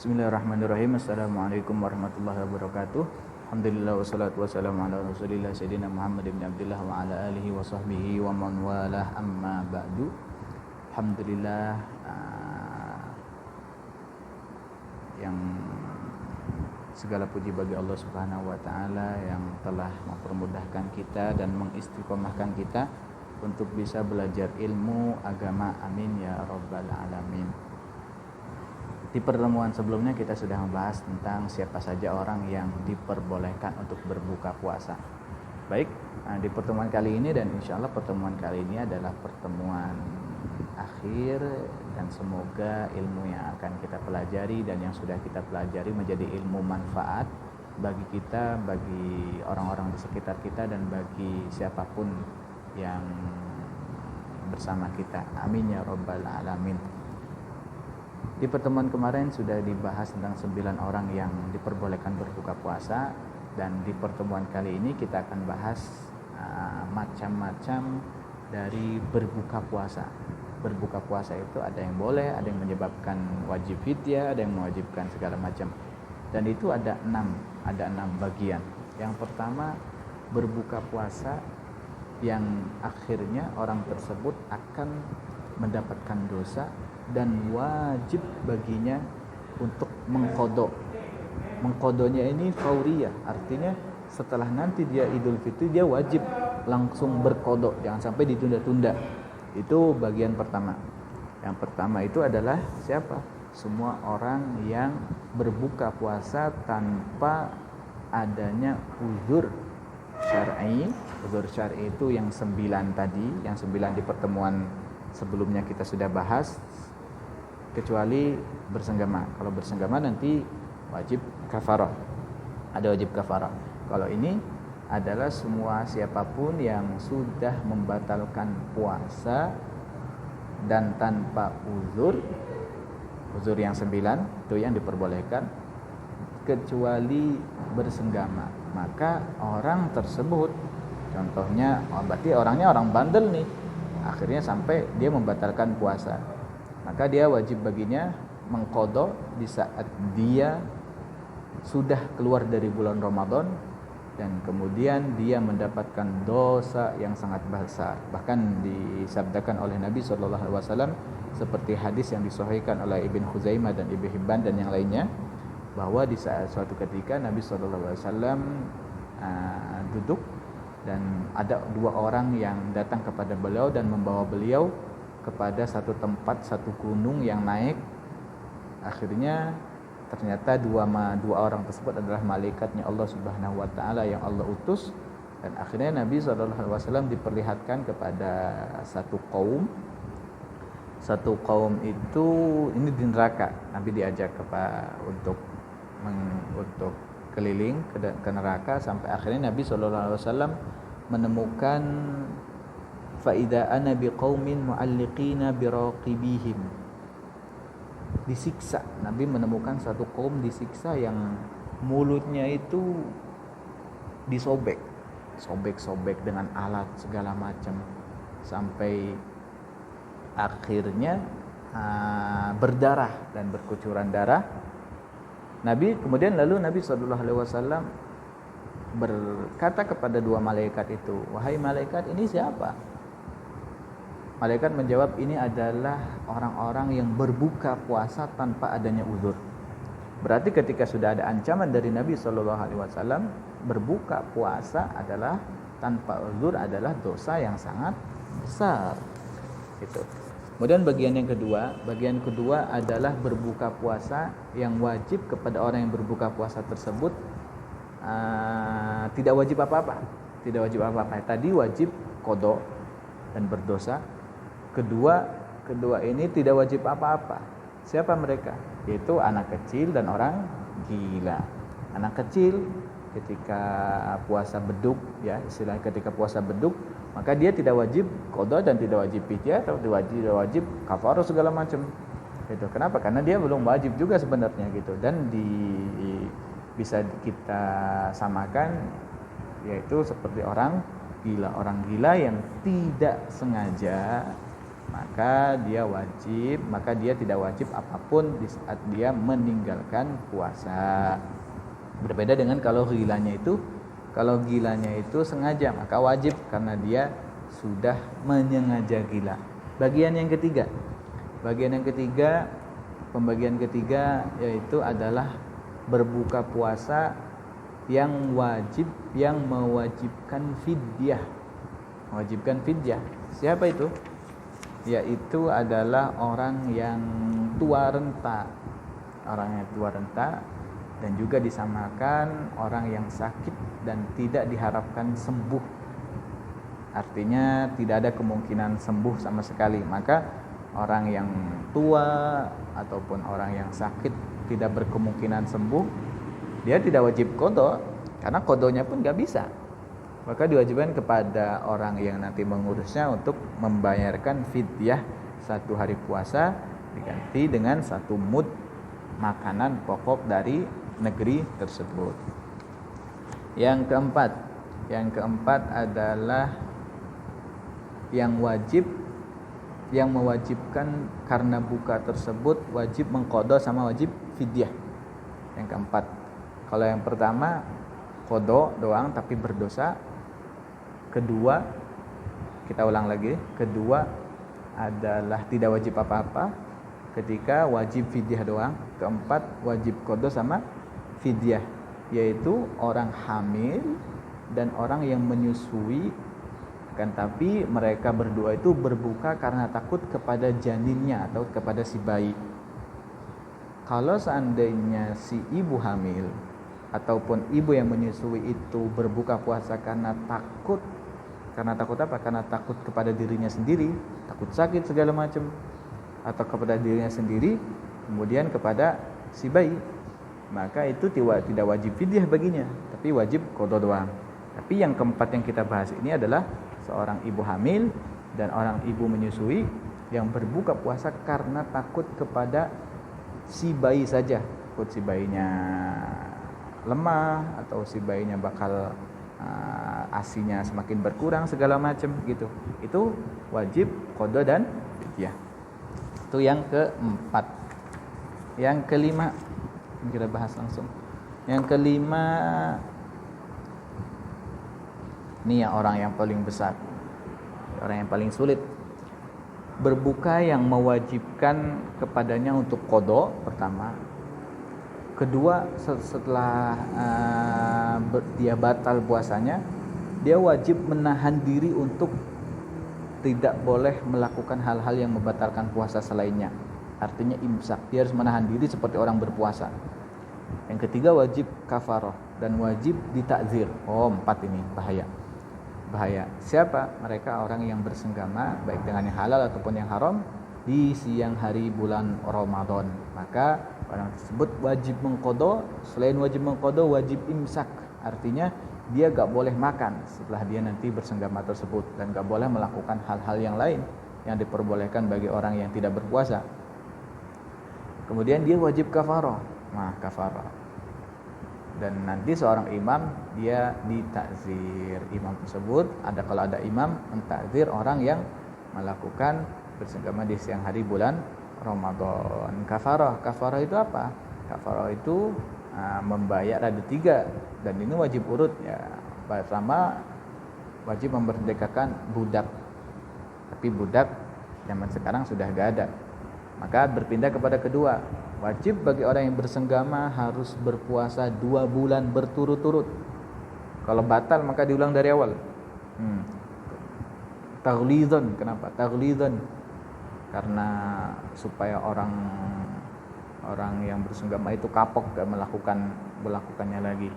Bismillahirrahmanirrahim. Assalamualaikum warahmatullahi wabarakatuh. Alhamdulillah wassalatu wassalamu ala Rasulillah Sayyidina Muhammad ibn Abdullah wa ala alihi wa sahbihi wa man walah amma ba'du. Alhamdulillah, yang segala puji bagi Allah Subhanahu wa taala yang telah mempermudahkan kita dan mengistiqomahkan kita untuk bisa belajar ilmu agama. Amin ya rabbal alamin. Di pertemuan sebelumnya kita sudah membahas tentang siapa saja orang yang diperbolehkan untuk berbuka puasa. Baik, di pertemuan kali ini dan insya Allah pertemuan kali ini adalah pertemuan akhir, dan semoga ilmu yang akan kita pelajari dan yang sudah kita pelajari menjadi ilmu manfaat bagi kita, bagi orang-orang di sekitar kita, dan bagi siapapun yang bersama kita. Amin ya rabbal alamin. Di pertemuan kemarin sudah dibahas tentang 9 orang yang diperbolehkan berbuka puasa, dan di pertemuan kali ini kita akan bahas macam-macam dari berbuka puasa. Berbuka puasa itu ada yang boleh, ada yang menyebabkan wajib fidyah, ada yang mewajibkan segala macam. Dan itu ada 6 bagian. Yang pertama, berbuka puasa yang akhirnya orang tersebut akan mendapatkan dosa dan wajib baginya untuk mengqadha. Mengqadhanya ini fauriyah, artinya setelah nanti dia Idul Fitri dia wajib langsung berqadha, jangan sampai ditunda-tunda. Itu bagian pertama. Yang pertama itu adalah siapa? Semua orang yang berbuka puasa tanpa adanya uzur syar'i. Uzur syar'i itu yang 9 tadi, yang 9 di pertemuan sebelumnya kita sudah bahas, kecuali bersenggama. Kalau bersenggama nanti wajib kafarah, ada wajib kafarah. Kalau ini adalah semua siapapun yang sudah membatalkan puasa dan tanpa uzur yang 9 itu yang diperbolehkan, kecuali bersenggama. Maka orang tersebut, contohnya berarti orangnya orang bandel nih, akhirnya sampai dia membatalkan puasa, maka dia wajib baginya mengqadha di saat dia sudah keluar dari bulan Ramadan, dan kemudian dia mendapatkan dosa yang sangat besar. Bahkan disabdakan oleh Nabi SAW seperti hadis yang disahihkan oleh Ibn Khuzaimah dan Ibn Hibban dan yang lainnya, bahwa di saat suatu ketika Nabi SAW duduk, dan ada 2 orang yang datang kepada beliau dan membawa beliau kepada satu tempat, satu gunung yang naik. Akhirnya ternyata dua orang tersebut adalah malaikatnya Allah Subhanahu wa taala yang Allah utus, dan akhirnya Nabi SAW diperlihatkan kepada satu kaum. Satu kaum itu ini di neraka. Nabi diajak untuk keliling ke neraka, sampai akhirnya Nabi SAW menemukan faida ana biqaumin mu'alliqina biraqibihim, disiksa. Nabi menemukan satu kaum disiksa yang mulutnya itu disobek dengan alat segala macam, sampai akhirnya berdarah dan berkucuran darah. Lalu Nabi SAW berkata kepada 2 malaikat itu, "Wahai malaikat, ini siapa?" Malaikat menjawab, "Ini adalah orang-orang yang berbuka puasa tanpa adanya uzur." Berarti ketika sudah ada ancaman dari Nabi SAW, berbuka puasa adalah tanpa uzur adalah dosa yang sangat besar. Gitu. Kemudian bagian kedua adalah berbuka puasa yang wajib kepada orang yang berbuka puasa tersebut tidak wajib apa-apa. Tadi wajib qadha dan berdosa. Kedua ini tidak wajib apa-apa. Siapa mereka? Yaitu anak kecil dan orang gila. Anak kecil ketika puasa beduk, ya istilahnya ketika puasa beduk, maka dia tidak wajib qadha dan tidak wajib fidyah, atau tidak wajib kafarah segala macam. Gitu. Kenapa? Karena dia belum wajib juga sebenarnya gitu. Dan bisa kita samakan yaitu seperti orang gila yang tidak sengaja maka dia tidak wajib apapun di saat dia meninggalkan puasa. Berbeda dengan kalau gilanya itu sengaja, maka wajib karena dia sudah menyengaja gila. Pembagian ketiga yaitu adalah berbuka puasa yang mewajibkan fidyah. Siapa itu? Yaitu adalah orang yang tua renta. Dan juga disamakan orang yang sakit dan tidak diharapkan sembuh. Artinya tidak ada kemungkinan sembuh sama sekali. Maka orang yang tua ataupun orang yang sakit tidak berkemungkinan sembuh, dia tidak wajib qada, karena qadanya pun gak bisa. Maka diwajibkan kepada orang yang nanti mengurusnya untuk membayarkan fidyah 1 hari puasa diganti dengan 1 mud makanan pokok dari negeri tersebut. Yang keempat adalah yang mewajibkan karena buka tersebut wajib mengqada sama wajib fidyah. Yang keempat. Kalau yang pertama qada doang tapi berdosa. Kedua, kita ulang lagi. Kedua adalah tidak wajib apa-apa. Ketiga wajib fidyah doang. Keempat wajib qada sama fidyah, yaitu orang hamil dan orang yang menyusui. Kan tapi mereka berdua itu berbuka karena takut kepada janinnya atau kepada si bayi. Kalau seandainya si ibu hamil ataupun ibu yang menyusui itu berbuka puasa karena takut apa? Karena takut kepada dirinya sendiri, takut sakit segala macam, atau kepada dirinya sendiri, kemudian kepada si bayi, maka itu tidak wajib fidyah baginya, tapi wajib qada doang. Tapi yang keempat yang kita bahas ini adalah seorang ibu hamil dan orang ibu menyusui yang berbuka puasa karena takut kepada si bayi saja, takut si bayinya lemah atau si bayinya bakal asinya semakin berkurang segala macam gitu. Itu wajib qada dan fidyah. Itu yang keempat. Yang kelima kita bahas langsung. Yang kelima ini ya orang yang paling besar, orang yang paling sulit. Berbuka yang mewajibkan kepadanya untuk qada pertama. Kedua, setelah dia batal puasanya, dia wajib menahan diri untuk tidak boleh melakukan hal-hal yang membatalkan puasa selainnya. Artinya imsak, dia harus menahan diri seperti orang berpuasa. Yang ketiga wajib kafarah dan wajib ditakzir. 4 ini bahaya. Siapa? Mereka orang yang bersenggama baik dengan yang halal ataupun yang haram di siang hari bulan Ramadan. Maka orang tersebut wajib mengqada. Selain wajib mengqada, wajib imsak. Artinya dia gak boleh makan setelah dia nanti bersenggama tersebut, dan gak boleh melakukan hal-hal yang lain yang diperbolehkan bagi orang yang tidak berpuasa. Kemudian dia wajib kafarah. Kafarah. Dan nanti seorang imam dia ditakzir. Imam tersebut kalau ada imam mentakzir orang yang melakukan bersenggama di siang hari bulan Ramadan. Kafarah itu apa? Kafarah itu membayar ada 3, dan ini wajib urut ya. Pertama wajib memerdekakan budak, tapi budak zaman sekarang sudah gak ada. Maka berpindah kepada kedua, wajib bagi orang yang bersenggama harus berpuasa 2 bulan berturut-turut. Kalau batal maka diulang dari awal. Taghlizan. Kenapa? Taghlizan. Karena supaya orang yang bersenggama itu kapok gak melakukannya lagi.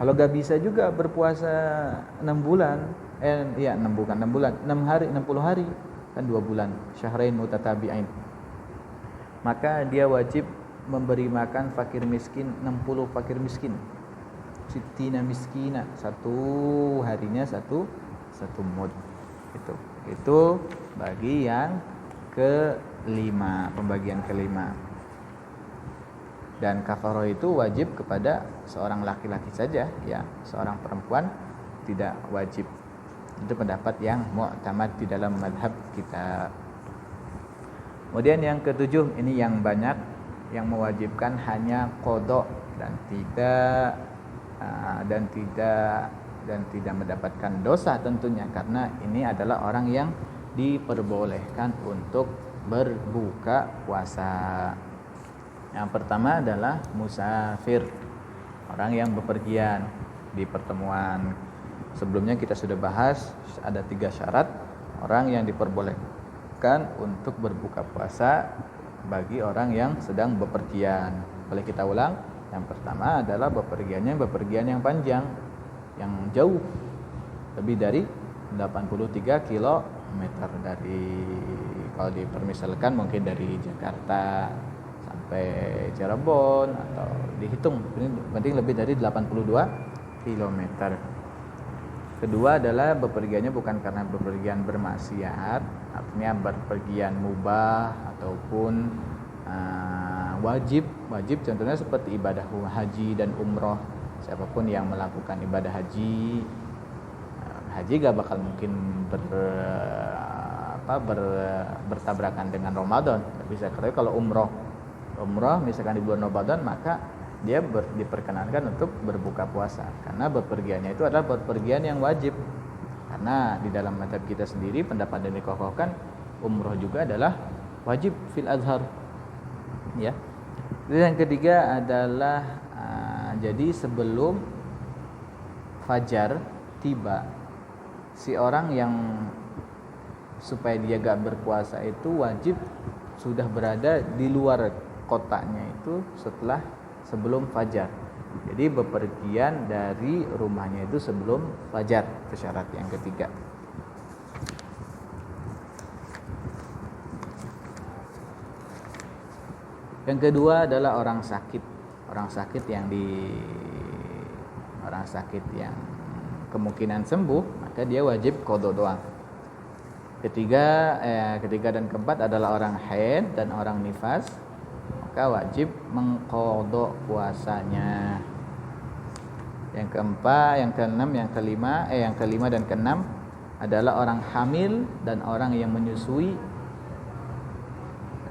Kalau gak bisa juga berpuasa 6 bulan, 6 hari, 60 hari, kan 2 bulan, syahrain mutatabi'ain. Maka dia wajib memberi makan fakir miskin 60 fakir miskin. Sittina miskina, 1 harinya 1 mud. Itu bagi yang kelima, pembagian kelima. Dan kafarah itu wajib kepada seorang laki-laki saja ya, seorang perempuan tidak wajib. Itu pendapat yang mu'tamad di dalam madhab kita. Kemudian yang ketujuh, ini yang banyak yang mewajibkan hanya qada dan tidak mendapatkan dosa tentunya, karena ini adalah orang yang diperbolehkan untuk berbuka puasa. Yang pertama adalah musafir, orang yang bepergian. Di pertemuan sebelumnya kita sudah bahas ada 3 syarat orang yang diperbolehkan untuk berbuka puasa bagi orang yang sedang bepergian. Boleh kita ulang? Yang pertama adalah bepergian yang panjang, yang jauh, lebih dari 83 kilometer, dari, kalau dipermisalkan mungkin dari Jakarta sampai Cirebon, atau dihitung penting lebih dari 82 kilometer. Kedua adalah bepergiannya bukan karena bepergian bermaksiat, artinya bepergian mubah ataupun wajib contohnya seperti ibadah haji dan umroh. Siapapun yang melakukan ibadah haji gak bakal mungkin bertabrakan dengan Ramadan. Bisa kalau umroh misalkan di bulan Ramadan, maka dia diperkenankan untuk berbuka puasa, karena bepergiannya itu adalah bepergian yang wajib. Karena di dalam mazhab kita sendiri pendapat yang dikokohkan, umroh juga adalah wajib fil azhar, ya. Yang ketiga adalah jadi sebelum fajar tiba, si orang yang supaya dia gak berpuasa itu wajib sudah berada di luar kotanya itu sebelum fajar. Jadi bepergian dari rumahnya itu sebelum fajar, itu syarat yang ketiga. Yang kedua adalah orang sakit yang kemungkinan sembuh, maka dia wajib qada doang. Ketiga dan keempat adalah orang haid dan orang nifas, maka wajib mengqada puasanya. Yang keempat, yang keenam, yang kelima dan keenam adalah orang hamil dan orang yang menyusui.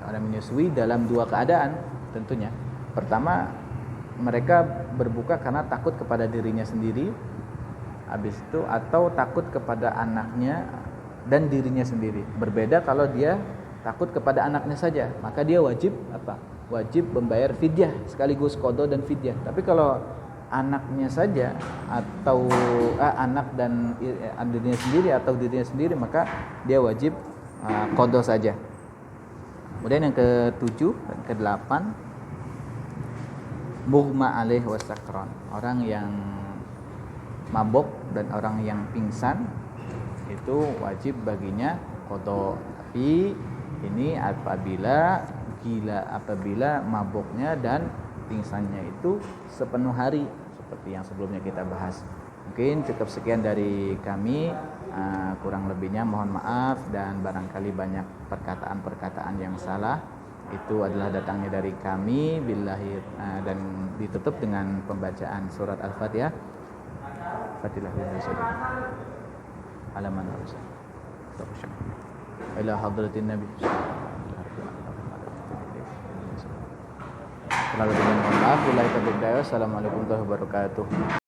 Orang menyusui dalam 2 keadaan tentunya. Pertama, mereka berbuka karena takut kepada dirinya sendiri, habis itu atau takut kepada anaknya dan dirinya sendiri. Berbeda kalau dia takut kepada anaknya saja, maka dia wajib wajib membayar fidyah sekaligus qada dan fidyah. Tapi kalau anaknya saja atau anak dan dirinya sendiri, maka dia wajib qada saja. Kemudian yang ke-7 dan ke-8, mughma alaih wasakron, orang yang mabok dan orang yang pingsan itu wajib baginya qada. Tapi ini apabila maboknya dan pingsannya itu sepenuh hari, seperti yang sebelumnya kita bahas. Mungkin cukup sekian dari kami, kurang lebihnya mohon maaf, dan barangkali banyak perkataan-perkataan yang salah itu adalah datangnya dari kami. Billahi, dan ditutup dengan pembacaan surat Al-Fatihah. Fatihah halaman ila hadratin Nabi. Selalu dengan mohon maaf. Assalamualaikum warahmatullahi wabarakatuh.